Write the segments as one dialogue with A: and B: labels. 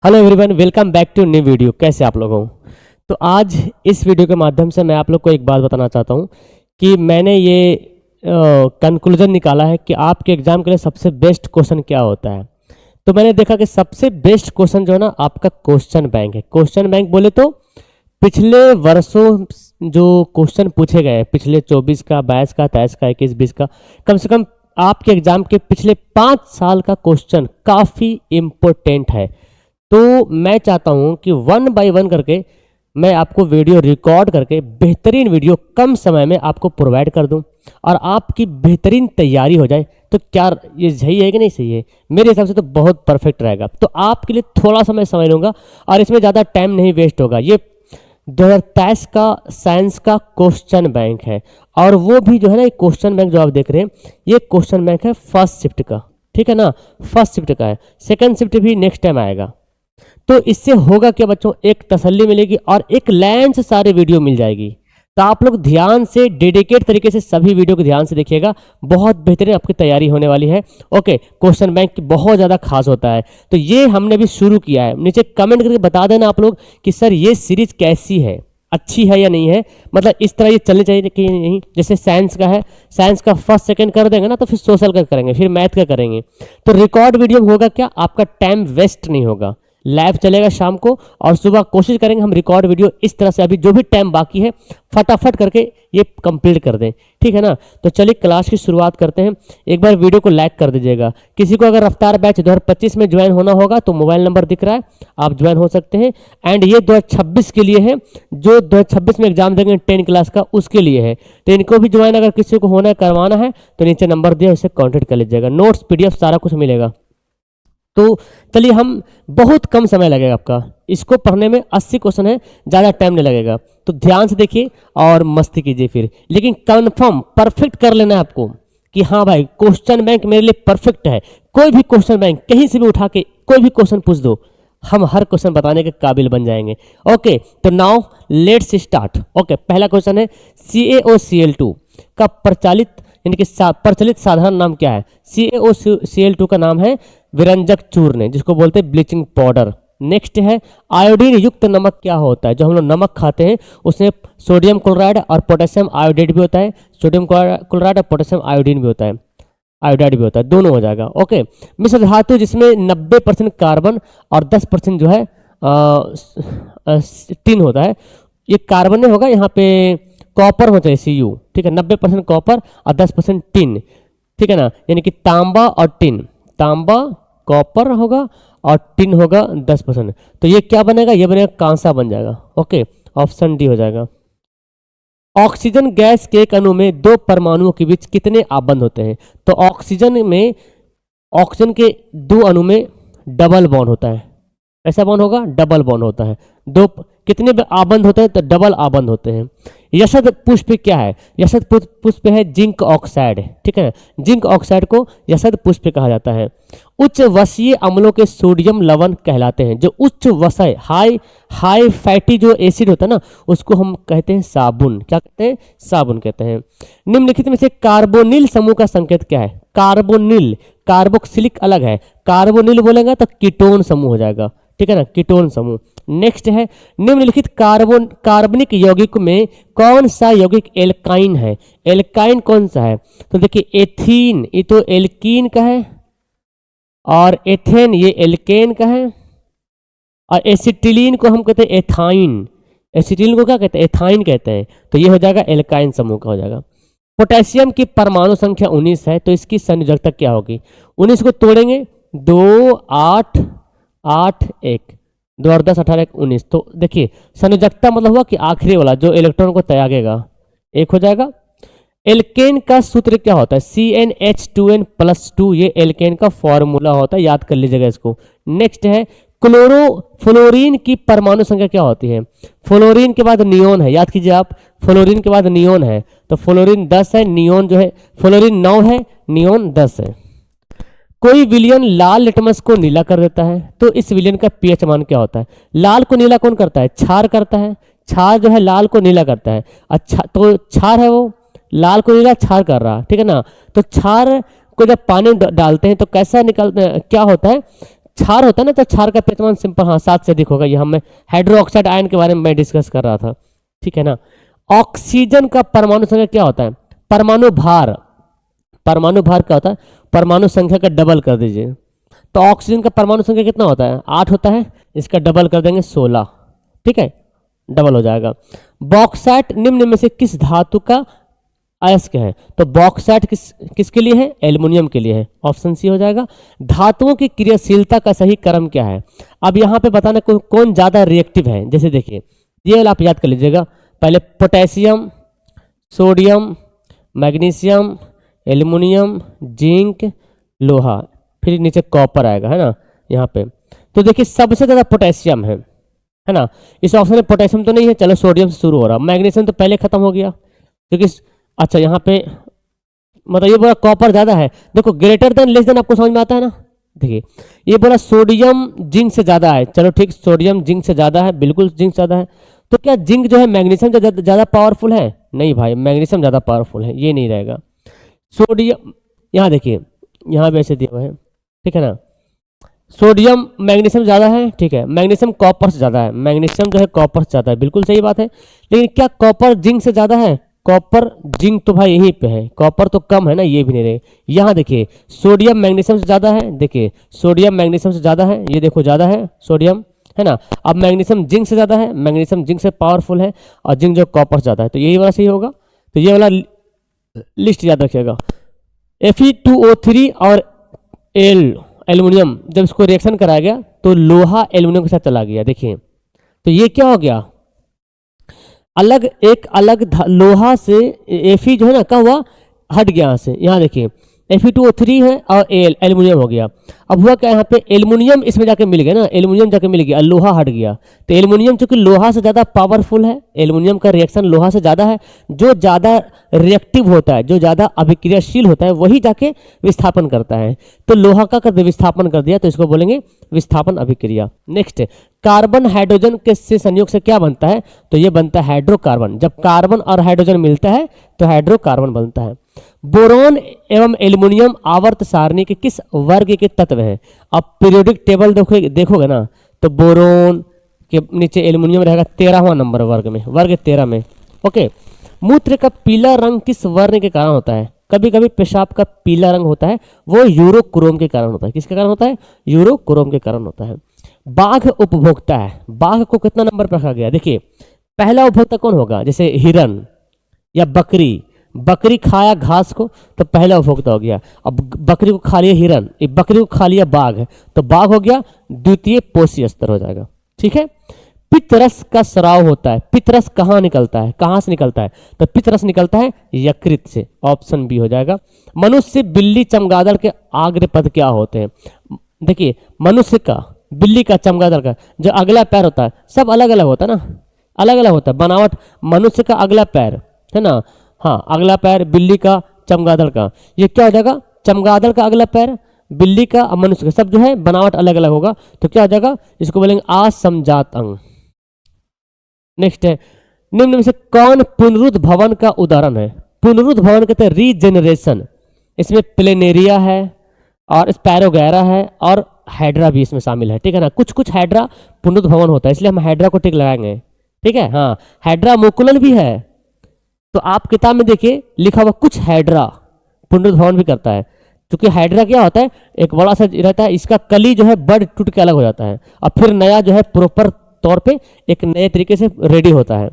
A: Hello everyone, welcome back to new video. कैसे आप लोग हो? तो आज इस वीडियो के माध्यम से मैं आप लोग को एक बात बताना चाहता हूँ कि मैंने ये कंक्लूजन निकाला है कि आपके एग्जाम के लिए सबसे बेस्ट क्वेश्चन क्या होता है। तो मैंने देखा कि सबसे बेस्ट क्वेश्चन जो है ना आपका क्वेश्चन बैंक है। क्वेश्चन बैंक बोले तो पिछले वर्षों जो क्वेश्चन पूछे गए हैं, पिछले 24 का, 22 का, 23 का, 21, 20 का, कम से कम आपके एग्जाम के पिछले 5 साल का क्वेश्चन काफ़ी इम्पोर्टेंट है। तो मैं चाहता हूं कि 1 बाय 1 करके मैं आपको वीडियो रिकॉर्ड करके बेहतरीन वीडियो कम समय में आपको प्रोवाइड कर दूं और आपकी बेहतरीन तैयारी हो जाए। तो क्या ये सही है कि नहीं सही है? मेरे हिसाब से तो बहुत परफेक्ट रहेगा। तो आपके लिए थोड़ा सा मैं समय लूँगा और इसमें ज़्यादा टाइम नहीं वेस्ट होगा। ये 2023 का साइंस का क्वेश्चन बैंक है और वो भी जो है ना, ये क्वेश्चन बैंक जो आप देख रहे हैं, ये क्वेश्चन बैंक है फर्स्ट शिफ्ट का। ठीक है ना, फर्स्ट शिफ्ट का है। सेकंड शिफ्ट भी नेक्स्ट टाइम आएगा। तो इससे होगा क्या बच्चों, एक तसल्ली मिलेगी और एक लाइन से सारी वीडियो मिल जाएगी। तो आप लोग ध्यान से, डेडिकेट तरीके से सभी वीडियो को ध्यान से देखिएगा। बहुत बेहतरीन आपकी तैयारी होने वाली है। ओके, क्वेश्चन बैंक बहुत ज़्यादा खास होता है। तो ये हमने भी शुरू किया है। नीचे कमेंट करके बता देना आप लोग कि सर ये सीरीज कैसी है, अच्छी है या नहीं है, मतलब इस तरह ये चलनी चाहिए कि नहीं। जैसे साइंस का है, साइंस का फर्स्ट सेकंड कर देंगे ना, तो फिर सोशल का करेंगे, फिर मैथ का करेंगे। तो रिकॉर्ड वीडियो में होगा क्या, आपका टाइम वेस्ट नहीं होगा। लाइव चलेगा शाम को और सुबह कोशिश करेंगे हम रिकॉर्ड वीडियो इस तरह से, अभी जो भी टाइम बाकी है फटाफट करके ये कंप्लीट कर दें। ठीक है ना? तो चलिए क्लास की शुरुआत करते हैं। एक बार वीडियो को लाइक कर दीजिएगा। किसी को अगर रफ्तार बैच 2025 में ज्वाइन होना होगा तो मोबाइल नंबर दिख रहा है, आप ज्वाइन हो सकते हैं। एंड ये 2026 के लिए है, जो 2026 में एग्जाम देंगे 10 क्लास का, उसके लिए है। तो इनको भी ज्वाइन अगर किसी को होना है, करवाना है, तो नीचे नंबर दिया, इससे कॉन्टेक्ट कर लीजिएगा। नोट्स, PDF सारा कुछ मिलेगा। तो चलिए, हम बहुत कम समय लगेगा आपका, इसको पढ़ने में 80 क्वेश्चन है, ज़्यादा टाइम नहीं लगेगा। तो ध्यान से देखिए और मस्ती कीजिए फिर, लेकिन कंफर्म परफेक्ट कर लेना है आपको कि हाँ भाई क्वेश्चन बैंक मेरे लिए परफेक्ट है। कोई भी क्वेश्चन बैंक कहीं से भी उठा के कोई भी क्वेश्चन पूछ दो, हम हर क्वेश्चन बताने के काबिल बन जाएंगे। ओके, तो नाउ लेट्स स्टार्ट। ओके, पहला क्वेश्चन है CaOCl2 का प्रचलित यानी कि प्रचलित साधारण नाम क्या है? CaOCl2 का नाम है विरंजक चूर्ण, जिसको बोलते हैं ब्लीचिंग पाउडर। नेक्स्ट है आयोडीन युक्त नमक क्या होता है? जो हम लोग नमक खाते हैं उसमें सोडियम क्लोराइड और पोटेशियम आयोडाइड भी होता है। सोडियम क्लोराइड और पोटेशियम आयोडीन भी होता है, आयोडाइड भी होता है, दोनों हो जाएगा। ओके, मिश्र धातु जिसमें 90% कार्बन और 10% जो है टिन होता है, ये कार्बन नहीं होगा, यहाँ पे कॉपर होता है Cu। ठीक है, 90% कॉपर और 10% टिन। ठीक है ना, यानी कि तांबा और टिन, तांबा कॉपर होगा और टिन होगा 10%। तो ये क्या बनेगा? ये बनेगा कांसा बन जाएगा। ओके, ऑप्शन डी हो जाएगा। ऑक्सीजन गैस के एक अणु में 2 परमाणुओं के बीच कितने आबंध होते हैं? तो ऑक्सीजन के 2 अणु में डबल बॉन्ड होता है। ऐसा बॉन्ड होगा, डबल बॉन्ड होता है। दो कितने आबंध होते हैं? तो डबल आबंध होते हैं। यशद पुष्प क्या है? यशद पुष्प है जिंक ऑक्साइड। ठीक है, जिंक ऑक्साइड को यशद पुष्प कहा जाता है। उच्च वसीय अम्लों के सोडियम लवण कहलाते हैं। जो उच्च वसय हाई फैटी जो एसिड होता है ना, उसको हम कहते हैं साबुन। क्या कहते हैं? साबुन कहते हैं। निम्नलिखित में से कार्बोनिल समूह का संकेत क्या है? कार्बोनिल, कार्बोक्सिलिक अलग है, कार्बोनिल बोलेगा तो कीटोन समूह हो जाएगा। ठीक है ना, कीटोन समूह। नेक्स्ट है निम्नलिखित कार्बनिक यौगिक में कौन सा यौगिक एल्काइन है? एल्काइन कौन सा है? तो देखिए एथीन, ये तो एल्कीन का है, और एथेन ये एल्केन का है, और एसिटिलीन को हम कहते हैं एथाइन। एसिटिलीन को क्या कहते हैं? एथाइन कहते हैं। तो ये हो जाएगा एल्काइन समूह का हो जाएगा। पोटेशियम की परमाणु संख्या 19 है, तो इसकी संयोजकता क्या होगी? 19 को तोड़ेंगे, 2 8 8 1, 2 और 10 18 1 19। तो देखिए संयोजकता मतलब हुआ कि आखिरी वाला जो इलेक्ट्रॉन को त्यागेगा, 1 हो जाएगा। एल्केन का सूत्र क्या होता है? CnH2n+2, ये एल्केन का फॉर्मूला होता है, याद कर लीजिएगा इसको। नेक्स्ट है फ्लोरीन की परमाणु संख्या क्या होती है? फ्लोरीन के बाद नियोन है, याद कीजिए आप, फ्लोरीन के बाद नियोन है, तो फ्लोरीन 10 है, नियोन जो है फ्लोरीन 9 है, नियोन 10 है। कोई विलयन लाल लिटमस को नीला कर देता है, तो इस विलयन का pH मान क्या होता है? लाल को नीला कौन करता है? क्षार करता है। क्षार जो है लाल को नीला करता है। अच्छा, तो क्षार है वो, लाल को नीला क्षार कर रहा। ठीक है ना, तो क्षार को जब पानी डालते हैं तो कैसा क्या होता है? क्षार होता है ना, तो क्षार का पृथ्वीमान सिंपल हाँ 7 से अधिक होगा। यहाँ मैं हाइड्रोक्साइड आयन के बारे में मैं डिस्कस कर रहा था, ठीक है ना। ऑक्सीजन का परमाणु संख्या क्या होता है? परमाणु भार। परमाणु भार क्या होता है? परमाणु संख्या का डबल कर दीजिए। तो ऑक्सीजन का परमाणु संख्या कितना होता है? 8 होता है। इसका डबल कर देंगे 16, ठीक है, डबल हो जाएगा। बॉक्साइट निम्न में से किस धातु का अयस्क है? तो बॉक्साइट किसके लिए है? एल्युमिनियम के लिए है। ऑप्शन सी हो जाएगा। धातुओं की क्रियाशीलता का सही क्रम क्या है? अब यहाँ पे बताना कौन ज्यादा रिएक्टिव है। जैसे देखिए, ये वाला आप याद कर लीजिएगा। पहले potassium, sodium, magnesium, aluminium, zinc, लोहा, फिर नीचे कॉपर आएगा, है ना यहाँ पे। तो देखिए सबसे ज्यादा पोटेशियम है ना। इस ऑप्शन में पोटेशियम तो नहीं है, चलो सोडियम से शुरू हो रहा। मैग्नीशियम तो पहले खत्म हो गया क्योंकि अच्छा यहाँ पे मतलब ये बोला कॉपर ज्यादा है। देखो ग्रेटर देन लेस देन आपको समझ में आता है ना। देखिए ये बोला सोडियम जिंक से ज्यादा है, चलो ठीक, सोडियम जिंक से ज्यादा है, बिल्कुल जिंक से ज्यादा है। तो क्या जिंक जो है मैग्नीशियम से ज्यादा पावरफुल है? नहीं भाई, मैग्नीशियम ज्यादा पावरफुल है, ये नहीं रहेगा। सोडियम, यहाँ देखिए यहाँ भी ऐसे दिया हुआ है, ठीक है ना। सोडियम मैग्नीशियम ज़्यादा है, ठीक है, मैग्नीशियम कॉपर से ज़्यादा है। मैग्नीशियम जो है कॉपर से ज़्यादा है, बिल्कुल सही बात है। लेकिन क्या कॉपर जिंक से ज़्यादा है? कॉपर जिंक तो भाई यहीं पे है, कॉपर तो कम है ना, ये भी नहीं रहे। यहाँ देखिए सोडियम मैग्नीशियम से ज़्यादा है, देखिए सोडियम मैग्नीशियम से ज़्यादा है, ये देखो ज़्यादा है सोडियम, है ना। अब मैग्नीशियम जिंक से ज़्यादा है, मैग्नीशियम जिंक से पावरफुल है, और जिंक जो कॉपर से ज़्यादा है, तो यही वाला सही होगा। तो ये वाला लिस्ट याद रखिएगा। Fe2O3 और एल्युमिनियम जब इसको रिएक्शन कराया गया तो लोहा एल्युमिनियम के साथ चला गया। देखिए तो ये क्या हो गया, अलग एक अलग लोहा से Fe जो है ना क्या हुआ, हट गया यहाँ से। यहाँ देखिए Fe2O3 है और एल्युमिनियम हो गया। अब हुआ क्या, यहाँ पे एल्युमिनियम इसमें जाके मिल गया ना, एल्युमिनियम जाके मिल गया, लोहा हट गया। तो एल्युमिनियम चूंकि लोहा से ज़्यादा पावरफुल है, एल्युमिनियम का रिएक्शन लोहा से ज़्यादा है, जो ज़्यादा रिएक्टिव होता है, जो ज़्यादा अभिक्रियाशील होता है, वही जाके विस्थापन करता है। तो लोहा का कर विस्थापन कर दिया, तो इसको बोलेंगे विस्थापन अभिक्रिया। नेक्स्ट, कार्बन हाइड्रोजन के से संयोग से क्या बनता है? तो ये बनता है हाइड्रोकार्बन। जब कार्बन और हाइड्रोजन मिलता है तो हाइड्रोकार्बन बनता है। बोरोन एवं एल्युमिनियम आवर्त सारणी के किस वर्ग के तत्व हैं? अब पीरियोडिक टेबल देखोगे ना, तो बोरोन के नीचे एल्युमिनियम रहेगा 13वां नंबर वर्ग में, वर्ग 13 में। ओके, मूत्र का पीला रंग किस वर्ण के कारण होता है? कभी कभी पेशाब का पीला रंग होता है, वो यूरोक्रोम के कारण होता है। किसके कारण होता है? यूरोक्रोम के कारण होता है। बाघ उपभोक्ता है, बाघ को कितना नंबर पर रखा गया? देखिए पहला उपभोक्ता कौन होगा? जैसे हिरन या बकरी, बकरी खाया घास को तो पहला उपभोक्ता हो गया। अब बकरी को खा लिया हिरन, बकरी को खा लिया बाघ, तो बाघ हो गया द्वितीय पोषी स्तर हो जाएगा, ठीक है। पित्तरस का स्राव होता है, पित्तरस कहाँ निकलता है, कहाँ से निकलता है? तो पित्तरस निकलता है यकृत से, ऑप्शन बी हो जाएगा। मनुष्य, बिल्ली, चमगादड़ के आग्रपद क्या होते हैं? देखिए मनुष्य का, बिल्ली का, चमगादड़ का जो अगला पैर होता है सब अलग अलग होता है ना, अलग अलग होता है बनावट। मनुष्य का अगला पैर है ना, हाँ अगला पैर बिल्ली का, चमगादड़ का, ये क्या हो जाएगा? चमगादड़ का अगला पैर, बिल्ली का, मनुष्य का, सब जो है बनावट अलग अलग होगा, तो क्या हो जाएगा? इसको बोलेंगे असमजात अंग। नेक्स्ट है, निम्न में से कौन पुनरुद्ध भवन का उदाहरण है? पुनरुद्ध भवन कहते हैं रीजेनरेशन। इसमें प्लेनेरिया है और स्पैरोगैरा है और हाइड्रा भी इसमें शामिल है, ठीक है ना। कुछ कुछ हाइड्रा पुनरुद्ध भवन होता है, इसलिए हम हाइड्रा को टिक लगाएंगे, ठीक है। हाँ हाइड्रा मुकुलन भी है, तो आप किताब में देखिए लिखा हुआ कुछ हाइड्रा पुनरुद्ध भवन भी करता है। क्योंकि हाइड्रा क्या होता है, एक बड़ा सा रहता है, इसका कली जो है बड़ टूट के अलग हो जाता है और फिर नया जो है प्रॉपर तौर पे एक नए तरीके से रेडी होता है,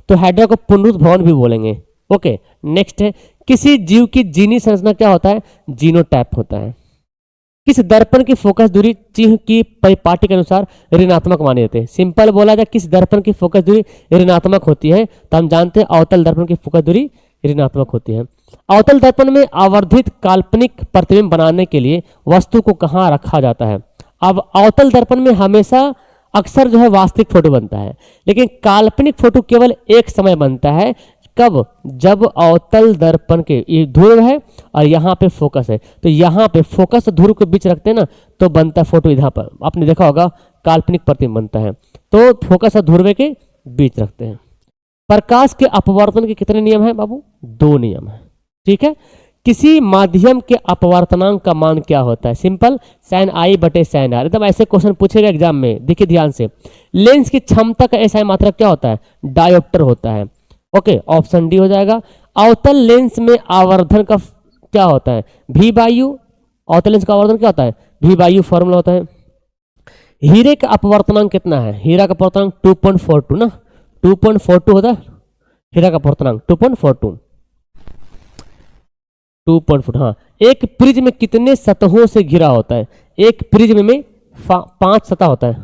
A: तो हाइड्रा को पुनरुद्ध भवन भी बोलेंगे। ओके, नेक्स्ट है, किसी जीव की जीनी संरचना क्या होता है? जीनोटाइप होता है। किस दर्पण की फोकस दूरी चिह्न की परिपाटी के अनुसार ऋणात्मक मानी जाती है? सिंपल बोला जाए, किस दर्पण की फोकस दूरी ऋणात्मक होती है? तो हम जानते हैं अवतल दर्पण की फोकस दूरी ऋणात्मक होती है। अवतल दर्पण में आवर्धित काल्पनिक प्रतिबिंब बनाने के लिए वस्तु को कहाँ रखा जाता है? अब अवतल दर्पण में हमेशा अक्सर जो है वास्तविक फोटो बनता है, लेकिन काल्पनिक फोटो केवल एक समय बनता है। कब? जब अवतल दर्पण के ये ध्रुव है और यहाँ पे फोकस है, तो यहाँ पे फोकस और ध्रुव के बीच रखते हैं ना, तो बनता है फोटो। यहाँ पर आपने देखा होगा काल्पनिक प्रतिबिंब बनता है, तो फोकस और ध्रुव के बीच रखते हैं। प्रकाश के अपवर्तन के कितने नियम हैं बाबू? 2 नियम है, ठीक है। किसी माध्यम के अपवर्तनांक का मान क्या होता है? सिंपल, साइन आई बटे साइन आर। एकदम ऐसे क्वेश्चन पूछेगा एग्जाम में, देखिए ध्यान से। लेंस की क्षमता का एसआई मात्रक क्या होता है? डायोप्टर होता है। ओके, ऑप्शन डी हो जाएगा। अवतल लेंस में आवर्धन का क्या होता है? भी बाई यू। अवतल लेंस का आवर्धन क्या होता है? भी बाई यू फॉर्मूला होता है। हीरे का अपवर्तनांक कितना है? हीरा का अपवर्तनांक 2.42 ना, 2.42 होता है हीरा का अपवर्तनांक, 2.42। 2.4, हाँ। एक प्रिज्म में कितने सतहों से घिरा होता है? एक प्रिज्म में 5 सतह होता है,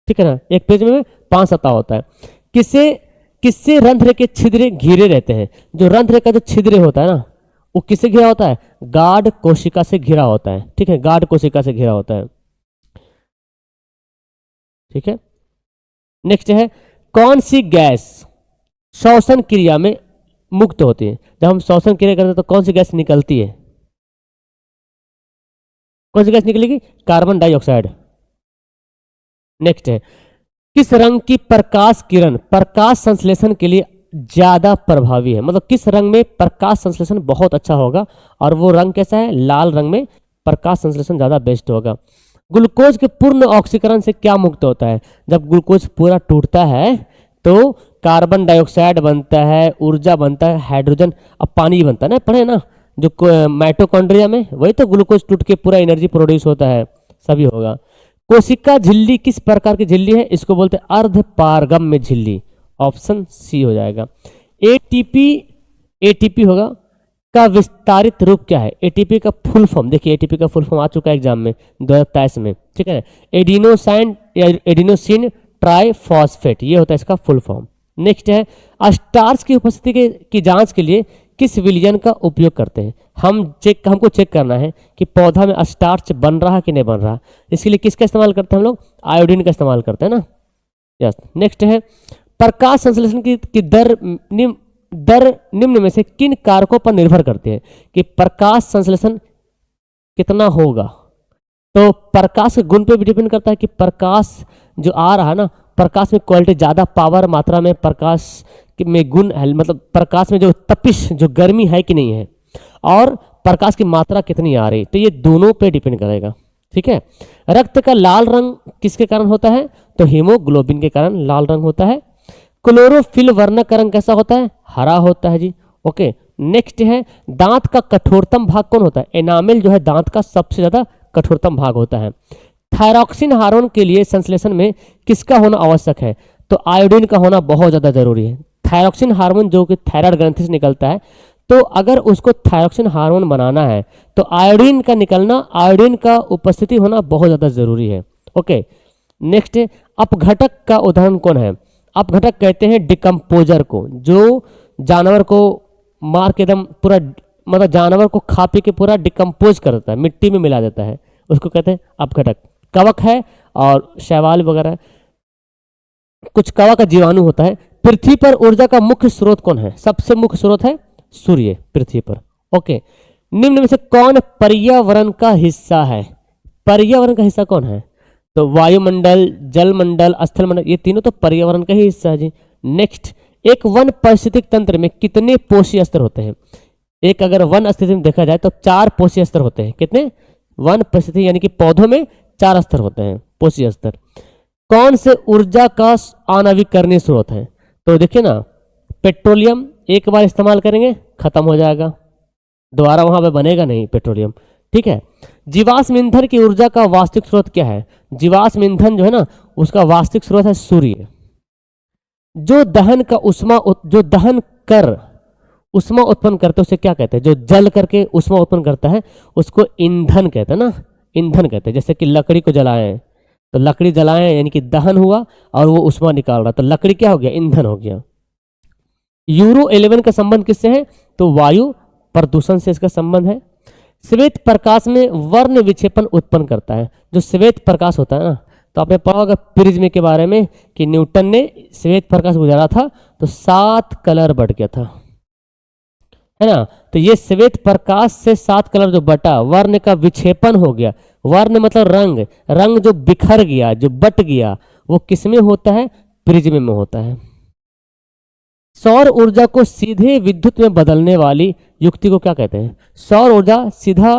A: ठीक है ना। एक प्रिज्म में 5 सतह होता है। किससे रंध्र के छिद्र घिरे रहते हैं? जो रंध्र का जो छिद्र होता है ना, वो किससे घिरा होता है? गाढ़ कोशिका से घिरा होता है, ठीक है, गाढ़ कोशिका से घिरा होता है, ठीक है। नेक्स्ट है, कौन सी गैस श्वसन क्रिया में मुक्त होती है? जब हम श्वसन क्रिया करते हैं तो कौन सी गैस निकलती है? कौन सी गैस निकलेगी? Carbon dioxide. नेक्स्ट है, किस रंग की प्रकाश किरण प्रकाश संश्लेषण के लिए ज्यादा प्रभावी है? मतलब किस रंग में प्रकाश संश्लेषण बहुत अच्छा होगा, और वो रंग कैसा है? लाल रंग में प्रकाश संश्लेषण ज्यादा बेस्ट होगा। ग्लूकोज के पूर्ण ऑक्सीकरण से क्या मुक्त होता है? जब ग्लूकोज पूरा टूटता है तो कार्बन डाइऑक्साइड बनता है, ऊर्जा बनता है, हाइड्रोजन, अब पानी बनता है ना, पढ़े ना, जो माइटोकॉन्ड्रिया में, वही तो ग्लूकोज टूट के पूरा एनर्जी प्रोड्यूस होता है, सभी होगा। कोशिका झिल्ली किस प्रकार की झिल्ली है? इसको बोलते हैं अर्ध पारगम्य झिल्ली, ऑप्शन सी हो जाएगा। एटीपी होगा का विस्तारित रूप क्या है? एटीपी का फुल फॉर्म देखिए, एटीपी का फुल फॉर्म आ चुका है एग्जाम में 2023 में, ठीक है। एडिनोसिन ट्राइफॉस्फेट, ये होता है इसका फुल फॉर्म। नेक्स्ट है, स्टार्च की उपस्थिति की जांच के लिए किस विलयन का उपयोग करते हैं? हमको चेक करना है कि पौधा में स्टार्च बन रहा कि नहीं बन रहा, इसके लिए किसका इस्तेमाल करते हैं हम लोग? आयोडीन का इस्तेमाल करते हैं ना, यस। नेक्स्ट है, प्रकाश संश्लेषण की दर निम्न में से किन कारकों पर निर्भर करते हैं कि प्रकाश संश्लेषण कितना होगा? तो प्रकाश के गुण पे भी डिपेंड करता है कि प्रकाश जो आ रहा है ना, प्रकाश में क्वालिटी ज़्यादा पावर मात्रा में प्रकाश में गुण है, मतलब प्रकाश में जो तपिश जो गर्मी है कि नहीं है, और प्रकाश की मात्रा कितनी आ रही, तो ये दोनों पे डिपेंड करेगा, ठीक है। रक्त का लाल रंग किसके कारण होता है? तो हीमोग्लोबिन के कारण लाल रंग होता है। क्लोरोफिल वर्णक का रंग कैसा होता है? हरा होता है जी, ओके। नेक्स्ट है, दांत का कठोरतम भाग कौन होता है? एनामेल जो है दांत का सबसे ज्यादा कठोरतम भाग होता है। थायरॉक्सिन हार्मोन के लिए संश्लेषण में किसका होना आवश्यक है? तो आयोडीन का होना बहुत ज्यादा जरूरी है। थायरॉक्सिन हार्मोन जो कि थायराइड ग्रंथि से निकलता है, तो अगर उसको थायरॉक्सिन हार्मोन बनाना है तो आयोडीन का निकलना, आयोडीन का उपस्थिति होना बहुत ज़्यादा जरूरी है, ओके। नेक्स्ट, अपघटक का उदाहरण कौन है? अपघटक कहते हैं डिकम्पोजर को, जो जानवर को मार के एकदम पूरा, मतलब जानवर को खा पी के पूरा डिकम्पोज कर देता है, मिट्टी में मिला देता है, उसको कहते हैं अपघटक। कवक है और शैवाल वगैरह, कुछ कवक का जीवाणु होता है। पृथ्वी पर ऊर्जा का मुख्य स्रोत कौन है? सबसे मुख्य स्रोत है सूर्य पृथ्वी पर, ओके। निम्न में से कौन पर्यावरण का हिस्सा है? पर्यावरण का हिस्सा कौन है? तो वायुमंडल, जलमंडल, स्थलमंडल, ये तीनों तो पर्यावरण का ही हिस्सा है जी। नेक्स्ट, एक वन पारिस्थितिक तंत्र में कितने पोषी स्तर होते हैं? एक अगर वन स्थिति में देखा जाए तो 4 पोषी स्तर होते हैं। कितने? वन परिस्थिति यानी कि पौधों में 4 स्तर होते हैं पोषी स्तर। कौन से ऊर्जा का आणविकरणीय स्रोत है? तो देखिए ना, पेट्रोलियम एक बार इस्तेमाल करेंगे खत्म हो जाएगा, दोबारा वहां पे बनेगा नहीं पेट्रोलियम, ठीक है। जीवाश्म ईंधन की ऊर्जा का वास्तविक स्रोत क्या है? जीवाश्म ईंधन जो है ना, उसका वास्तविक स्रोत है सूर्य। जो दहन कर उष्मा उत्पन्न करते हैं उसे क्या कहते हैं? जो जल करके उष्मा उत्पन्न करता है उसको ईंधन कहते हैं ना, ईंधन कहते हैं। जैसे कि लकड़ी को जलाएं तो लकड़ी जलाएं यानी कि दहन हुआ और वो उष्मा निकाल रहा, तो लकड़ी क्या हो गया? ईंधन हो गया। यूरो 11 का संबंध किससे है? तो वायु प्रदूषण से इसका संबंध है। श्वेत प्रकाश में वर्ण विक्षेपण उत्पन्न करता है। जो श्वेत प्रकाश होता है ना, तो आपने पढ़ा होगा प्रिज्म के बारे में कि न्यूटन ने श्वेत प्रकाश गुजारा था तो 7 कलर बढ़ गया था, है ना। तो ये श्वेत प्रकाश से 7 कलर जो बटा, वर्ण का विक्षेपण हो गया। वर्ण मतलब रंग, रंग जो बिखर गया, जो बट गया, वो किसमें होता है? प्रिज्म में होता है। सौर ऊर्जा को सीधे विद्युत में बदलने वाली युक्ति को क्या कहते हैं? सौर ऊर्जा सीधा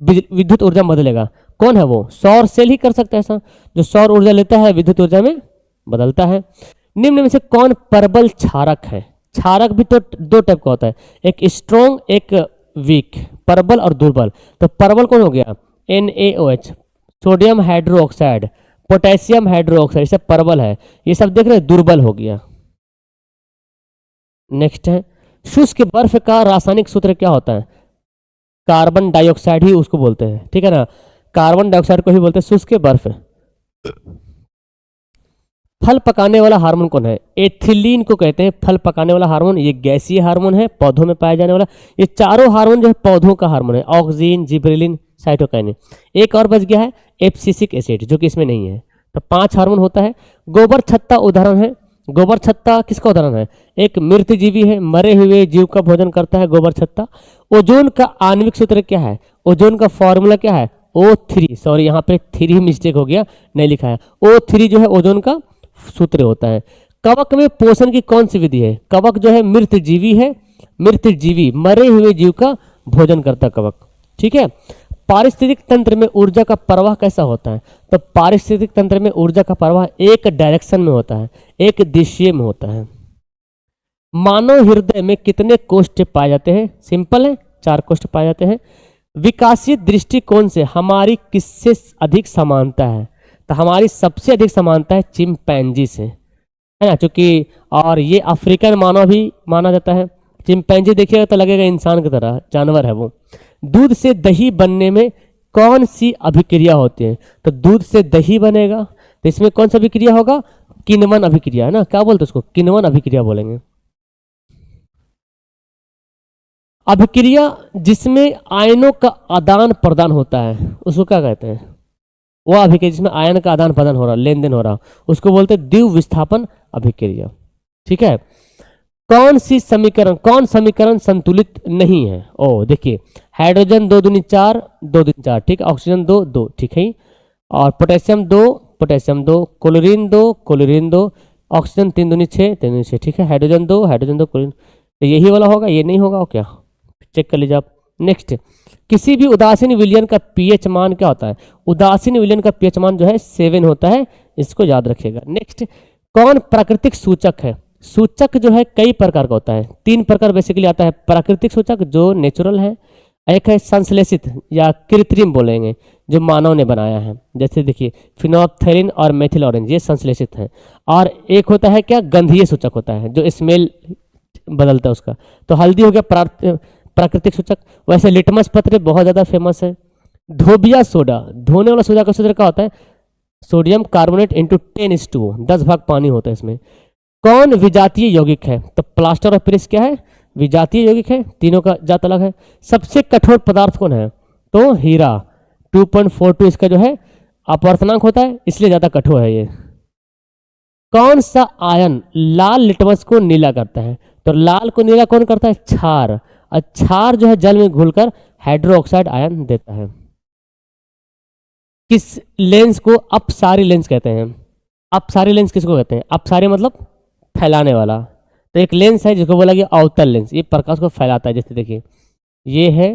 A: विद्युत ऊर्जा में बदलेगा। कौन है वो? सौर सेल ही कर सकता है ऐसा, जो सौर ऊर्जा लेता है विद्युत ऊर्जा में बदलता है। निम्न में से कौन परबल क्षारक है? क्षारक भी तो दो टाइप का होता है, एक स्ट्रॉन्ग एक वीक, परबल और दुर्बल। तो परबल कौन हो गया? NaOH, sodium hydroxide, potassium hydroxide, इसे परबल है। ये सब देख रहे हैं, दुर्बल हो गया। नेक्स्ट है, शुष्क बर्फ का रासायनिक सूत्र क्या होता है? कार्बन डाइऑक्साइड ही उसको बोलते हैं, ठीक है ना, कार्बन डाइऑक्साइड को ही बोलते हैं शुष्क बर्फ। फल पकाने वाला हार्मोन कौन है? एथिलीन को कहते हैं फल पकाने वाला हार्मोन। ये गैसीय हार्मोन है, पौधों में पाया जाने वाला। ये चारों हार्मोन जो है पौधों का हार्मोन है, ऑक्सीन, जिबरेलिन, साइटोकाइनिन। एक और बच गया है एब्सिसिक एसिड, जो कि इसमें नहीं है। तो 5 हार्मोन होता है। गोबर छत्ता उदाहरण है। गोबर छत्ता किसका उदाहरण है? एक मृत जीवी है, मरे हुए जीव का भोजन करता है गोबर छत्ता। ओजोन का आणविक सूत्र क्या है? ओजोन का फॉर्मूला क्या है? O3। सॉरी, यहाँ पे 3 मिस्टेक हो गया, नहीं लिखा है। O3 जो है ओजोन का सूत्र होता है। कवक में पोषण की कौन सी विधि है? कवक जो है मृत जीवी है, मृत जीवी मरे हुए जीव का भोजन करता कवक, ठीक है। पारिस्थितिक तंत्र में ऊर्जा का प्रवाह कैसा होता है? तो पारिस्थितिक तंत्र में ऊर्जा का प्रवाह एक डायरेक्शन में होता है, एक दिशा में होता है। मानव हृदय में कितने कोष्ठ पाए जाते हैं? सिंपल है, 4 कोष्ठ पाए जाते हैं। विकासीय दृष्टिकोण से हमारी किससे अधिक समानता है? तो हमारी सबसे अधिक समानता है चिंपैंजी से, है ना, क्योंकि और ये अफ्रीकन मानव भी माना जाता है। चिंपैंजी देखिएगा तो लगेगा इंसान की तरह, जानवर है वो। दूध से दही बनने में कौन सी अभिक्रिया होती है? तो दूध से दही बनेगा, तो इसमें कौन सा अभिक्रिया होगा? किण्वन अभिक्रिया, है ना, क्या बोलते हैं उसको? किण्वन अभिक्रिया बोलेंगे। अभिक्रिया जिसमें आयनों का आदान प्रदान होता है उसको क्या कहते हैं? वो अभिक्रिया जिसमें आयन का आदान प्रदान हो रहा, लेन देन हो रहा, उसको बोलते हैं द्वितीय विस्थापन अभिक्रिया, ठीक है। कौन समीकरण संतुलित नहीं है? ओ देखिए, हाइड्रोजन 2 दूनी 4, 2 दूनी 4, ठीक है। ऑक्सीजन 2 2, ठीक है। और पोटेशियम 2, क्लोरीन 2, ऑक्सीजन 3 दूनी 6, 3 दूनी 6, ठीक है। हाइड्रोजन 2, क्लोरीन, तो यही वाला होगा, ये नहीं होगा। और क्या, चेक कर लीजिए आप। नेक्स्ट, किसी भी उदासीन विलयन का पीएच मान क्या होता है? उदासीन विलयन का पीएच मान जो है 7 होता है, इसको याद रखिएगा। नेक्स्ट, कौन प्राकृतिक सूचक है? सूचक जो है कई प्रकार का होता है, 3 प्रकार बेसिकली आता है। प्राकृतिक सूचक जो नेचुरल है, एक है संश्लेषित या कृत्रिम बोलेंगे, जो मानव ने बनाया है। जैसे देखिए फिनोल्फ्थेलिन और मेथिल ऑरेंज, ये संश्लेषित है। और एक होता है क्या, गंधीय सूचक होता है, जो स्मेल बदलता है उसका। तो हल्दी हो गया प्राकृतिक सूचक। वैसे लिटमस पत्र बहुत ज़्यादा फेमस है। धोबिया सोडा, धोने वाला सोडा का सूत्र क्या होता है? सोडियम कार्बोनेट इंटू 10:2, 10 भाग पानी होता है इसमें। कौन विजातीय यौगिक है? तो प्लास्टर ऑफ पेरिस क्या है? विजातीय यौगिक है, तीनों का जात अलग है। सबसे कठोर पदार्थ कौन है? तो हीरा, 2.42 इसका जो है अपवर्तनांक होता है, इसलिए ज़्यादा कठोर है ये। कौन सा आयन लाल लिटमस को नीला करता है? तो लाल को नीला कौन करता है? क्षार। और क्षार जो है जल में घुलकर हाइड्रोक्साइड आयन देता है। किस लेंस को अपसारी लेंस कहते हैं? अपसारी लेंस किसको कहते हैं? अपसारी मतलब फैलाने वाला। तो एक लेंस है जिसको बोला गया अवतल लेंस, ये प्रकाश को फैलाता है। जैसे देखिए ये है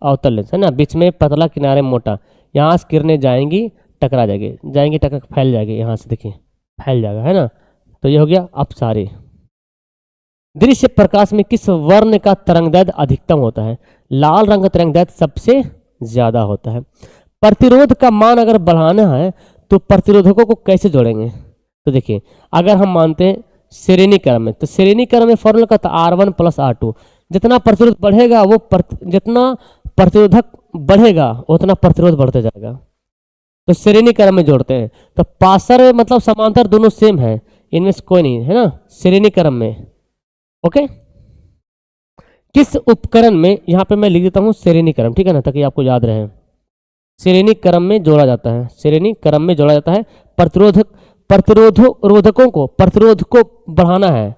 A: अवतल लेंस, है ना, बीच में पतला किनारे मोटा, यहाँ से किरणें जाएंगी टकरा जाएंगी टकरा फैल जाएगी, यहाँ से देखिए फैल जाएगा, है ना। तो ये हो गया अपसारी। दृश्य प्रकाश में किस वर्ण का तरंगदैर्ध्य अधिकतम होता है? लाल रंग का तरंगदैर्ध्य सबसे ज्यादा होता है। प्रतिरोध का मान अगर बढ़ाना है तो प्रतिरोधकों को कैसे जोड़ेंगे? तो देखिए अगर हम मानते हैं श्रेणी क्रम में, तो श्रेणी क्रम में फॉर्मूला का था R1 + R2। जितना प्रतिरोध बढ़ेगा वो जितना प्रतिरोधक बढ़ेगा उतना प्रतिरोध बढ़ते जाएगा। तो श्रेणी क्रम में जोड़ते हैं। तो पासर मतलब समांतर दोनों सेम है, इनमें से कोई नहीं है ना, श्रेणी क्रम में। ओके, किस उपकरण में, यहाँ पे मैं लिख देता हूँ श्रेणी क्रम, ठीक है ना, ताकि आपको याद रहे। श्रेणी क्रम में जोड़ा जाता है, श्रेणी क्रम में जोड़ा जाता है। प्रतिरोधकों को, प्रतिरोध को बढ़ाना है,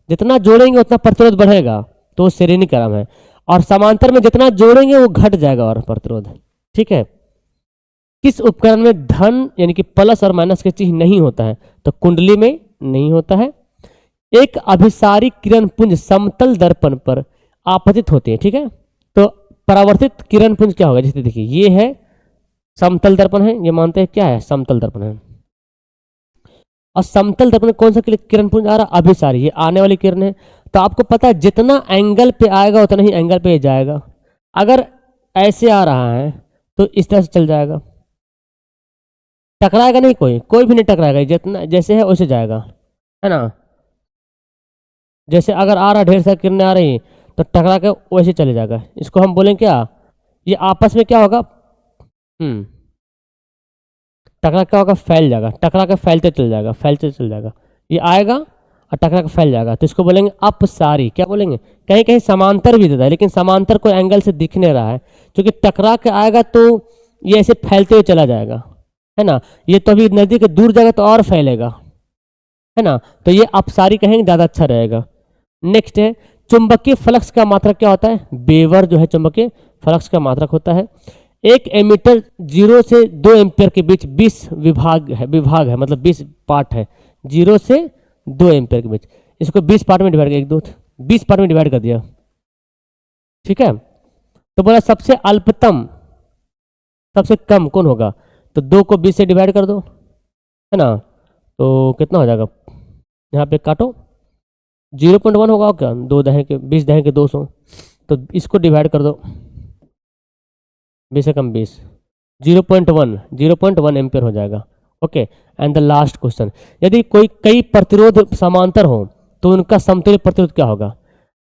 A: जितना जोड़ेंगे उतना प्रतिरोध बढ़ेगा, तो श्रेणी क्रम है। और समांतर में जितना जोड़ेंगे वो घट जाएगा और प्रतिरोध, ठीक है। किस उपकरण में धन यानी कि प्लस और माइनस के चिन्ह नहीं होता है? तो कुंडली में नहीं होता है। एक अभिसारी किरण पुंज समतल दर्पण पर आपतित होती है, ठीक है। तो परावर्तित किरण पुंज क्या होगा, जैसे देखिए ये है समतल दर्पण है, ये मानते हैं क्या है, समतल दर्पण है। और समतल दर्पण में कौन सा किरण पुंज आ रहा, अभिसारी, ये आने वाली किरण है। तो आपको पता है जितना एंगल पे आएगा उतना ही एंगल पे जाएगा। अगर ऐसे आ रहा है तो इस तरह से चल जाएगा, टकराएगा नहीं, कोई भी नहीं टकराएगा, जितना जैसे है वैसे जाएगा, है ना। जैसे अगर आ रहा ढेर सारी किरणें आ रही तो टकरा के वैसे चले जाएगा। इसको हम बोलें क्या, ये आपस में क्या होगा, टकरा क्या होगा, फैल जाएगा, टकरा के फैलते चल जाएगा, फैलते चल जाएगा। ये आएगा और टकरा के फैल जाएगा, तो इसको बोलेंगे अपसारी। क्या बोलेंगे, कहीं कहीं समांतर भी देता है, लेकिन समांतर कोई एंगल से दिख नहीं रहा है, क्योंकि टकरा के आएगा तो ये ऐसे फैलते हुए चला जाएगा, है ना। ये तो अभी नजदीक दूर जाएगा तो और फैलेगा, है ना। तो ये अपसारी कहेंगे, ज़्यादा अच्छा रहेगा। नेक्स्ट है चुंबकीय फ्लक्स का मात्रक क्या होता है, बेवर जो है चुंबकीय फ्लक्स का मात्रक होता है। एक एमीटर 0 से 2 एम्पियर के बीच 20 विभाग है, मतलब 20 पार्ट है, 0 से 2 एम्पियर के बीच। इसको 20 पार्ट में डिवाइड कर, 1 2 20 पार्ट में डिवाइड कर दिया, ठीक है। तो बोला सबसे अल्पतम सबसे कम कौन होगा, तो 2 को 20 से डिवाइड कर दो, है ना। तो कितना हो जाएगा, यहाँ पे काटो, 0.1 होगा क्या, 2 दहें के 20 दहें के 200, तो इसको डिवाइड कर दो, 20 से कम 20, 0.1 एम्पियर हो जाएगा। Okay, and the last question, यदि कोई कई प्रतिरोध समांतर हो तो उनका समतुल्य प्रतिरोध क्या होगा।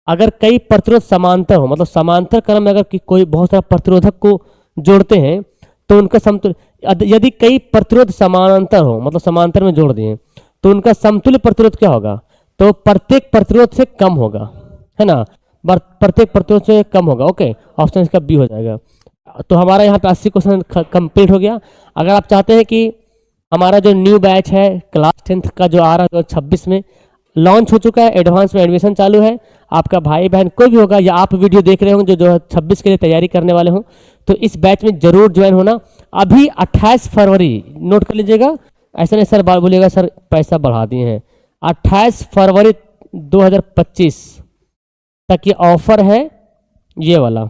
A: अगर कई प्रतिरोध समांतर हो, मतलब समांतर क्रम में अगर कोई बहुत सारा प्रतिरोधक को जोड़ते हैं तो उनका समतुल्य, यदि कई प्रतिरोध समानांतर हो, मतलब समांतर में जोड़ दिए, तो उनका समतुल्य प्रतिरोध क्या होगा, तो प्रत्येक प्रतिरोध से कम होगा, है ना, प्रत्येक प्रतिरोध से कम होगा। ओके, ऑप्शन इसका बी हो जाएगा। तो हमारा यहाँ पे 80 क्वेश्चन कंप्लीट हो गया। अगर आप चाहते हैं कि हमारा जो न्यू बैच है क्लास 10th का जो आ रहा है 2026 में लॉन्च हो चुका है, एडवांस में एडमिशन चालू है, आपका भाई बहन कोई भी होगा या आप वीडियो देख रहे होंगे जो 26 के लिए तैयारी करने वाले हों, तो इस बैच में जरूर ज्वाइन होना। अभी 28 फरवरी, नोट कर लीजिएगा, ऐसा नहीं सर बार बोलिएगा सर पैसा बढ़ा दिए हैं, 28 फरवरी 2025 तक ये ऑफर है, ये वाला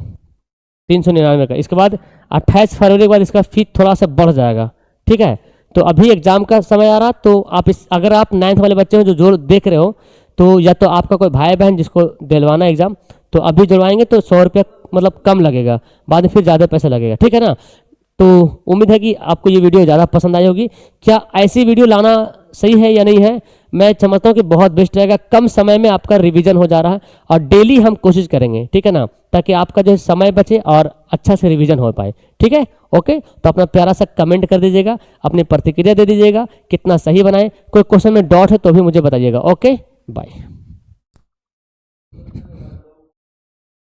A: 399 का। इसके बाद 28 फरवरी के बाद इसका फीस थोड़ा सा बढ़ जाएगा, ठीक है। तो अभी एग्जाम का समय आ रहा, तो आप अगर आप 9th वाले बच्चे हो जो देख रहे हो, तो या तो आपका कोई भाई बहन जिसको दिलवाना एग्जाम, तो अभी जुड़वाएंगे तो 100 रुपया मतलब कम लगेगा, बाद में फिर ज़्यादा पैसा लगेगा, ठीक है ना। तो उम्मीद है कि आपको ये वीडियो ज़्यादा पसंद आई होगी। क्या ऐसी वीडियो लाना सही है या नहीं है, मैं समझता हूँ कि बहुत बेस्ट रहेगा। कम समय में आपका रिवीजन हो जा रहा है और डेली हम कोशिश करेंगे, ठीक है ना, ताकि आपका जो समय बचे और अच्छा से रिवीजन हो पाए, ठीक है। ओके, तो अपना प्यारा सा कमेंट कर दीजिएगा, अपनी प्रतिक्रिया दे दीजिएगा, कितना सही बनाए, कोई क्वेश्चन में डाउट है तो भी मुझे बताइएगा। Okay, bye.